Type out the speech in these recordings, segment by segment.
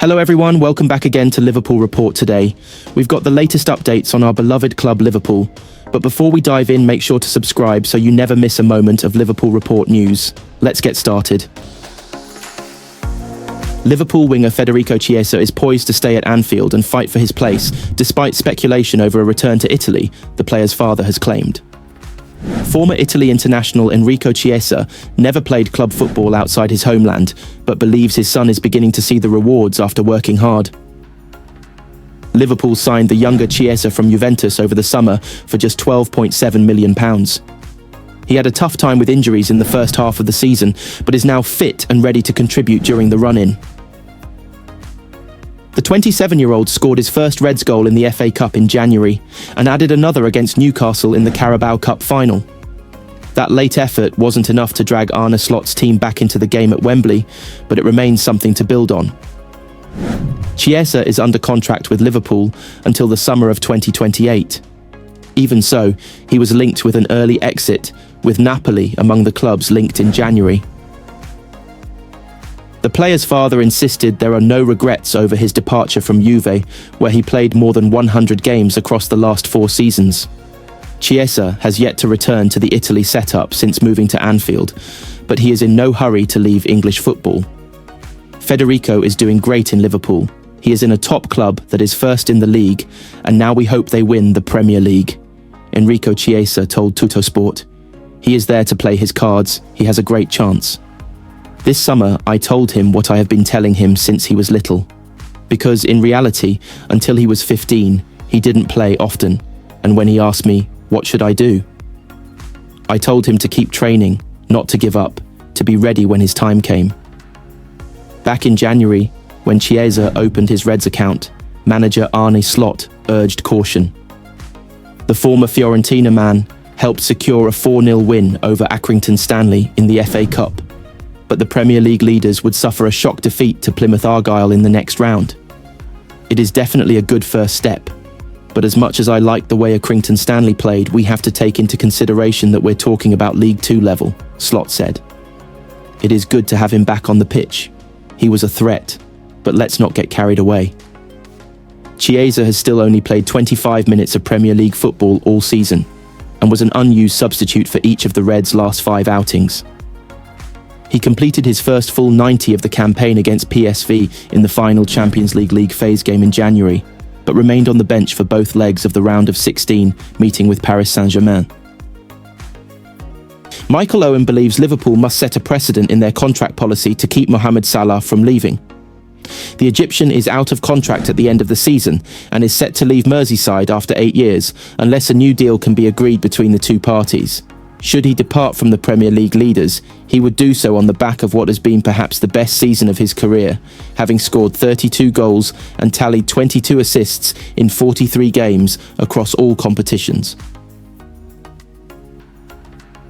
Hello everyone, welcome back again to Liverpool Report today. We've got the latest updates on our beloved club Liverpool. But before we dive in, make sure to subscribe so you never miss a moment of Liverpool Report news. Let's get started. Liverpool winger Federico Chiesa is poised to stay at Anfield and fight for his place, despite speculation over a return to Italy, the player's father has claimed. Former Italy international Enrico Chiesa never played club football outside his homeland, but believes his son is beginning to see the rewards after working hard. Liverpool signed the younger Chiesa from Juventus over the summer for just £12.7 million. He had a tough time with injuries in the first half of the season, but is now fit and ready to contribute during the run-in. The 27-year-old scored his first Reds goal in the FA Cup in January and added another against Newcastle in the Carabao Cup final. That late effort wasn't enough to drag Arneslot's team back into the game at Wembley, but it remains something to build on. Chiesa is under contract with Liverpool until the summer of 2028. Even so, he was linked with an early exit, with Napoli among the clubs linked in January. The player's father insisted there are no regrets over his departure from Juve, where he played more than 100 games across the last 4 seasons. Chiesa has yet to return to the Italy setup since moving to Anfield, but he is in no hurry to leave English football. Federico is doing great in Liverpool. He is in a top club that is first in the league, and now we hope they win the Premier League, Enrico Chiesa told Tuttosport. He is there to play his cards. He has a great chance. This summer, I told him what I have been telling him since he was little. Because in reality, until he was 15, he didn't play often. And when he asked me, what should I do? I told him to keep training, not to give up, to be ready when his time came. Back in January, when Chiesa opened his Reds account, manager Arneslot urged caution. The former Fiorentina man helped secure a 4-0 win over Accrington Stanley in the FA Cup. But the Premier League leaders would suffer a shock defeat to Plymouth Argyle in the next round. It is definitely a good first step, but as much as I like the way Accrington Stanley played, we have to take into consideration that we're talking about League 2 level, Slot said. It is good to have him back on the pitch. He was a threat, but let's not get carried away. Chiesa has still only played 25 minutes of Premier League football all season, and was an unused substitute for each of the Reds' last 5 outings. He completed his first full 90 of the campaign against PSV in the final Champions League phase game in January, but remained on the bench for both legs of the round of 16 meeting with Paris Saint-Germain. Michael Owen believes Liverpool must set a precedent in their contract policy to keep Mohamed Salah from leaving. The Egyptian is out of contract at the end of the season and is set to leave Merseyside after 8 years unless a new deal can be agreed between the two parties. Should he depart from the Premier League leaders, he would do so on the back of what has been perhaps the best season of his career, having scored 32 goals and tallied 22 assists in 43 games across all competitions.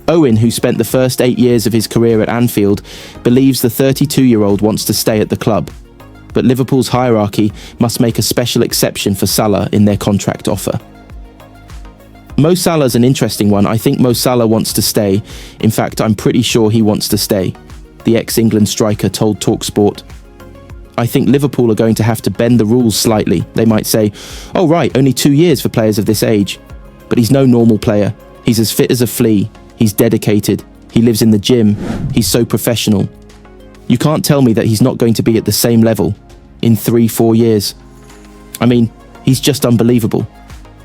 Owen, who spent the first 8 years of his career at Anfield, believes the 32-year-old wants to stay at the club. But Liverpool's hierarchy must make a special exception for Salah in their contract offer. Mo Salah's an interesting one. I think Mo Salah wants to stay. In fact, I'm pretty sure he wants to stay, the ex-England striker told TalkSport. I think Liverpool are going to have to bend the rules slightly. They might say, oh right, only 2 years for players of this age. But he's no normal player. He's as fit as a flea. He's dedicated. He lives in the gym. He's so professional. You can't tell me that he's not going to be at the same level in 3-4 years. I mean, he's just unbelievable.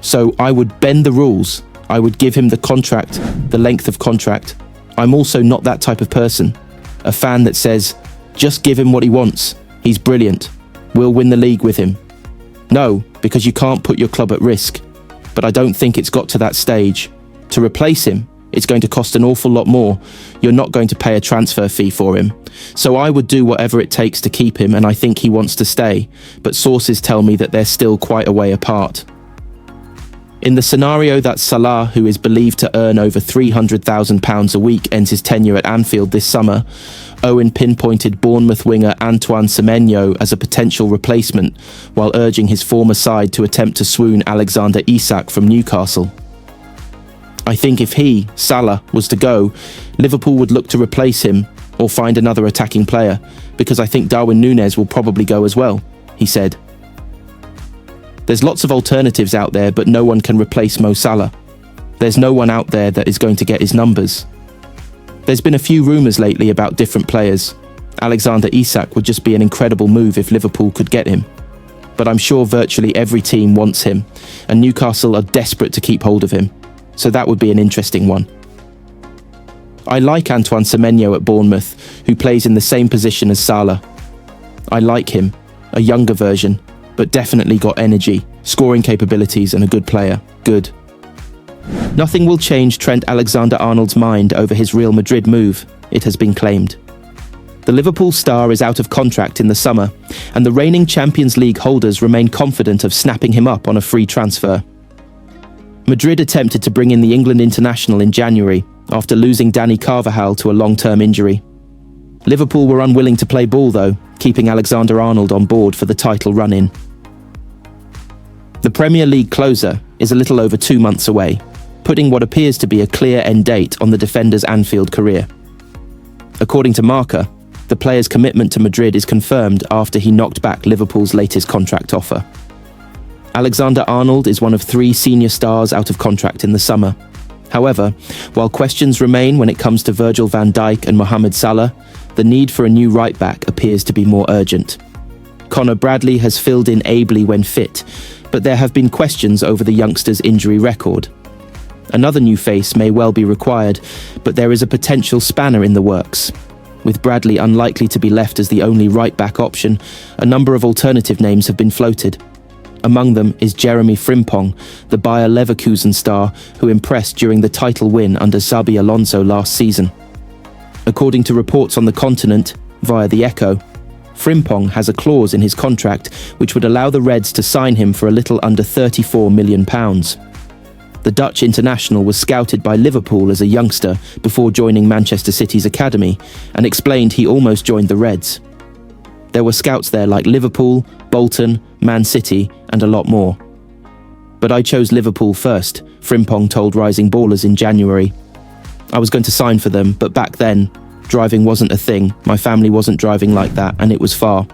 So I would bend the rules. I would give him the contract, the length of contract. I'm also not that type of person. A fan that says, just give him what he wants. He's brilliant. We'll win the league with him. No, because you can't put your club at risk. But I don't think it's got to that stage. To replace him, it's going to cost an awful lot more. You're not going to pay a transfer fee for him. So I would do whatever it takes to keep him, and I think he wants to stay. But sources tell me that they're still quite a way apart. In the scenario that Salah, who is believed to earn over £300,000 a week, ends his tenure at Anfield this summer, Owen pinpointed Bournemouth winger Antoine Semenyo as a potential replacement, while urging his former side to attempt to swoon Alexander Isak from Newcastle. I think if he, Salah, was to go, Liverpool would look to replace him or find another attacking player, because I think Darwin Núñez will probably go as well. he said. There's lots of alternatives out there, but no one can replace Mo Salah. There's no one out there that is going to get his numbers. There's been a few rumours lately about different players. Alexander Isak would just be an incredible move if Liverpool could get him. But I'm sure virtually every team wants him, and Newcastle are desperate to keep hold of him. So that would be an interesting one. I like Antoine Semenyo at Bournemouth, who plays in the same position as Salah. I like him, a younger version, but definitely got energy, scoring capabilities and a good player. Good. Nothing will change Trent Alexander-Arnold's mind over his Real Madrid move, it has been claimed. The Liverpool star is out of contract in the summer, and the reigning Champions League holders remain confident of snapping him up on a free transfer. Madrid attempted to bring in the England international in January, after losing Dani Carvajal to a long-term injury. Liverpool were unwilling to play ball though, keeping Alexander-Arnold on board for the title run-in. The Premier League closer is a little over 2 months away, putting what appears to be a clear end date on the defender's Anfield career. According to Marca, the player's commitment to Madrid is confirmed after he knocked back Liverpool's latest contract offer. Alexander-Arnold is one of 3 senior stars out of contract in the summer. However, while questions remain when it comes to Virgil van Dijk and Mohamed Salah, the need for a new right-back appears to be more urgent. Conor Bradley has filled in ably when fit, but there have been questions over the youngster's injury record. Another new face may well be required, but there is a potential spanner in the works. With Bradley unlikely to be left as the only right-back option, a number of alternative names have been floated. Among them is Jeremiafrimpong, the Bayer Leverkusen star who impressed during the title win under Xabi Alonso last season. According to reports on the continent, via the Echo, Frimpong has a clause in his contract which would allow the Reds to sign him for a little under £34 million. The Dutch international was scouted by Liverpool as a youngster before joining Manchester City's academy, and explained he almost joined the Reds. There were scouts there like Liverpool, Bolton, Man City, and a lot more. But I chose Liverpool first, Frimpong told Rising Ballers in January. I was going to sign for them, but back then, driving wasn't a thing, my family wasn't driving like that, and it was far.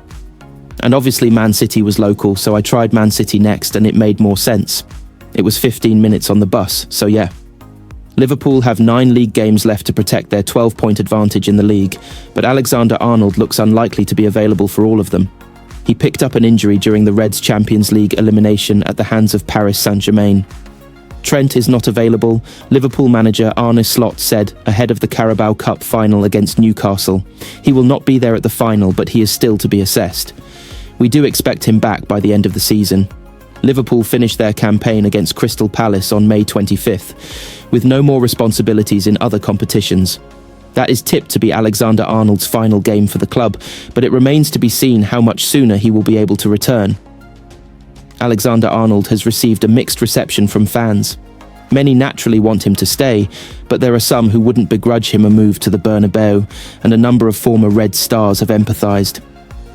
And obviously Man City was local, so I tried Man City next, and it made more sense. It was 15 minutes on the bus, so yeah. Liverpool have 9 league games left to protect their 12-point advantage in the league, but Alexander-Arnold looks unlikely to be available for all of them. He picked up an injury during the Reds' Champions League elimination at the hands of Paris Saint-Germain. Trent is not available, Liverpool manager Arneslot said ahead of the Carabao Cup final against Newcastle. He will not be there at the final, but he is still to be assessed. We do expect him back by the end of the season. Liverpool finished their campaign against Crystal Palace on May 25th, with no more responsibilities in other competitions. That is tipped to be Alexander-Arnold's final game for the club, but it remains to be seen how much sooner he will be able to return. Alexander-Arnold has received a mixed reception from fans. Many naturally want him to stay, but there are some who wouldn't begrudge him a move to the Bernabeu, and a number of former Red stars have empathised.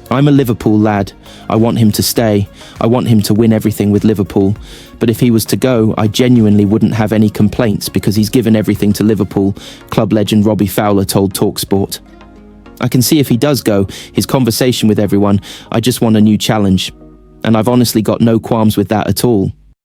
I'm a Liverpool lad. I want him to stay. I want him to win everything with Liverpool. But if he was to go, I genuinely wouldn't have any complaints because he's given everything to Liverpool, club legend Robbie Fowler told TalkSport. I can see if he does go, his conversation with everyone, I just want a new challenge. And I've honestly got no qualms with that at all.